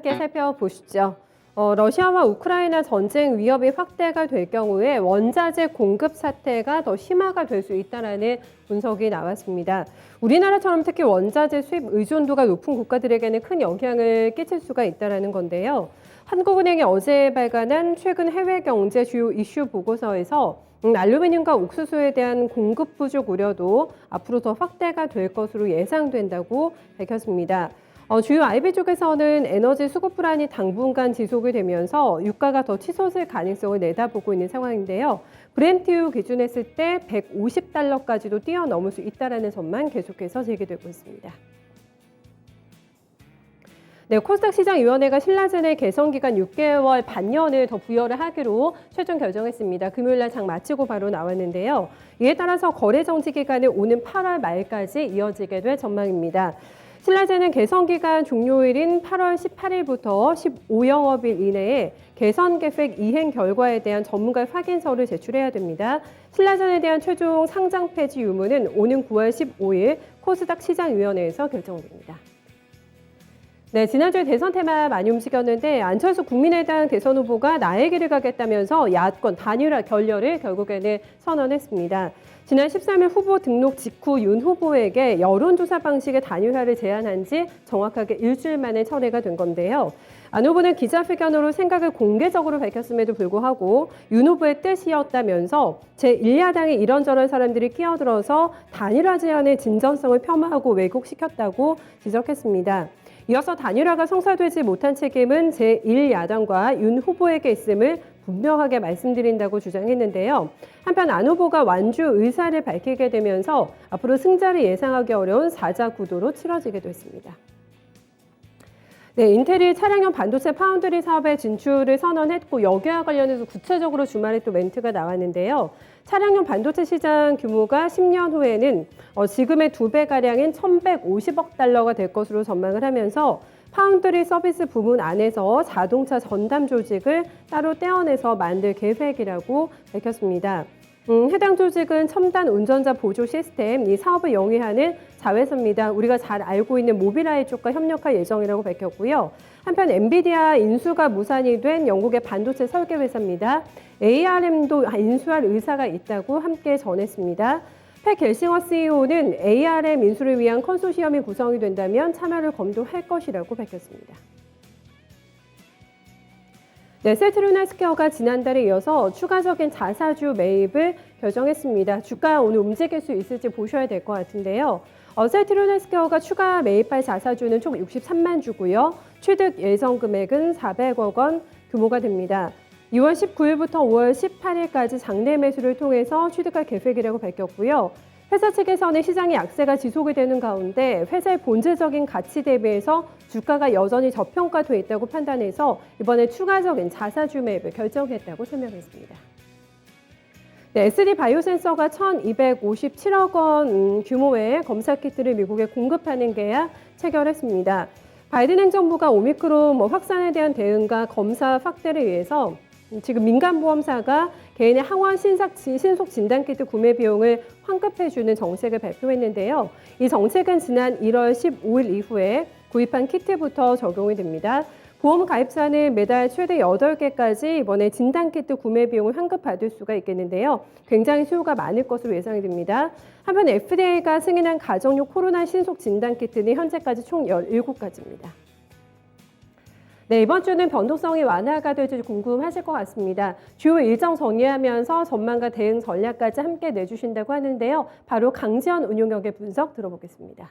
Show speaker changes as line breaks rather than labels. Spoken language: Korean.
함께 살펴보시죠. 러시아와 우크라이나 전쟁 위협이 확대가 될 경우에 원자재 공급 사태가 더 심화가 될 수 있다는 분석이 나왔습니다. 우리나라처럼 특히 원자재 수입 의존도가 높은 국가들에게는 큰 영향을 끼칠 수가 있다는 건데요. 한국은행이 어제 발간한 최근 해외 경제 주요 이슈 보고서에서 알루미늄과 옥수수에 대한 공급 부족 우려도 앞으로 더 확대가 될 것으로 예상된다고 밝혔습니다. 주요 IB 쪽에서는 에너지 수급 불안이 당분간 지속이 되면서 유가가 더 치솟을 가능성을 내다보고 있는 상황인데요. 브렌트유 기준했을 때 150달러까지도 뛰어넘을 수 있다는 전망 계속해서 제기되고 있습니다. 네, 코스닥 시장위원회가 신라젠의 개선 기간 6개월 반년을 더 부여를 하기로 최종 결정했습니다. 금요일 날 장 마치고 바로 나왔는데요. 이에 따라서 거래 정지 기간은 오는 8월 말까지 이어지게 될 전망입니다. 신라젠은 개선 기간 종료일인 8월 18일부터 15영업일 이내에 개선 계획 이행 결과에 대한 전문가 확인서를 제출해야 됩니다. 신라젠에 대한 최종 상장 폐지 유무는 오는 9월 15일 코스닥 시장위원회에서 결정됩니다. 네, 지난주에 대선 테마 많이 움직였는데 안철수 국민의당 대선 후보가 나의 길을 가겠다면서 야권 단일화 결렬을 결국에는 선언했습니다. 지난 13일 후보 등록 직후 윤 후보에게 여론조사 방식의 단일화를 제안한 지 정확하게 일주일 만에 철회가 된 건데요. 안 후보는 기자회견으로 생각을 공개적으로 밝혔음에도 불구하고 윤 후보의 뜻이었다면서 제1야당의 이런저런 사람들이 끼어들어서 단일화 제안의 진전성을 폄하하고 왜곡시켰다고 지적했습니다. 이어서 단일화가 성사되지 못한 책임은 제1야당과 윤 후보에게 있음을 분명하게 말씀드린다고 주장했는데요. 한편 안 후보가 완주 의사를 밝히게 되면서 앞으로 승자를 예상하기 어려운 사자 구도로 치러지게 됐습니다. 네, 인텔이 차량용 반도체 파운드리 사업에 진출을 선언했고 여기와 관련해서 구체적으로 주말에 또 멘트가 나왔는데요. 차량용 반도체 시장 규모가 10년 후에는 지금의 2배가량인 1,150억 달러가 될 것으로 전망을 하면서 파운드리 서비스 부문 안에서 자동차 전담 조직을 따로 떼어내서 만들 계획이라고 밝혔습니다. 해당 조직은 첨단 운전자 보조 시스템, 이 사업을 영위하는 자회사입니다. 우리가 잘 알고 있는 모빌아이 쪽과 협력할 예정이라고 밝혔고요. 한편 엔비디아 인수가 무산이 된 영국의 반도체 설계 회사입니다. ARM도 인수할 의사가 있다고 함께 전했습니다. 팩 겔싱어 CEO는 ARM 인수를 위한 컨소시엄이 구성이 된다면 참여를 검토할 것이라고 밝혔습니다. 네, 셀트리온헬스케어가 지난달에 이어서 추가적인 자사주 매입을 결정했습니다. 주가 오늘 움직일 수 있을지 보셔야 될 것 같은데요. 셀트리온헬스케어가 추가 매입할 자사주는 총 63만 주고요. 취득 예정 금액은 400억 원 규모가 됩니다. 2월 19일부터 5월 18일까지 장내 매수를 통해서 취득할 계획이라고 밝혔고요. 회사 측에서는 시장의 약세가 지속이 되는 가운데 회사의 본질적인 가치 대비해서 주가가 여전히 저평가돼 있다고 판단해서 이번에 추가적인 자사주 매입을 결정했다고 설명했습니다. 네, SD 바이오센서가 1,257억 원 규모의 검사 키트를 미국에 공급하는 계약 체결했습니다. 바이든 행정부가 오미크론 확산에 대한 대응과 검사 확대를 위해서 지금 민간보험사가 개인의 항원 신속 진단키트 구매 비용을 환급해주는 정책을 발표했는데요. 이 정책은 지난 1월 15일 이후에 구입한 키트부터 적용이 됩니다. 보험 가입자는 매달 최대 8개까지 이번에 진단키트 구매 비용을 환급받을 수가 있겠는데요. 굉장히 수요가 많을 것으로 예상이 됩니다. 한편 FDA가 승인한 가정용 코로나 신속 진단키트는 현재까지 총 17가지입니다. 네, 이번 주는 변동성이 완화가 될지 궁금하실 것 같습니다. 주요 일정 정리하면서 전망과 대응 전략까지 함께 내주신다고 하는데요. 바로 강지연 운용역의 분석 들어보겠습니다.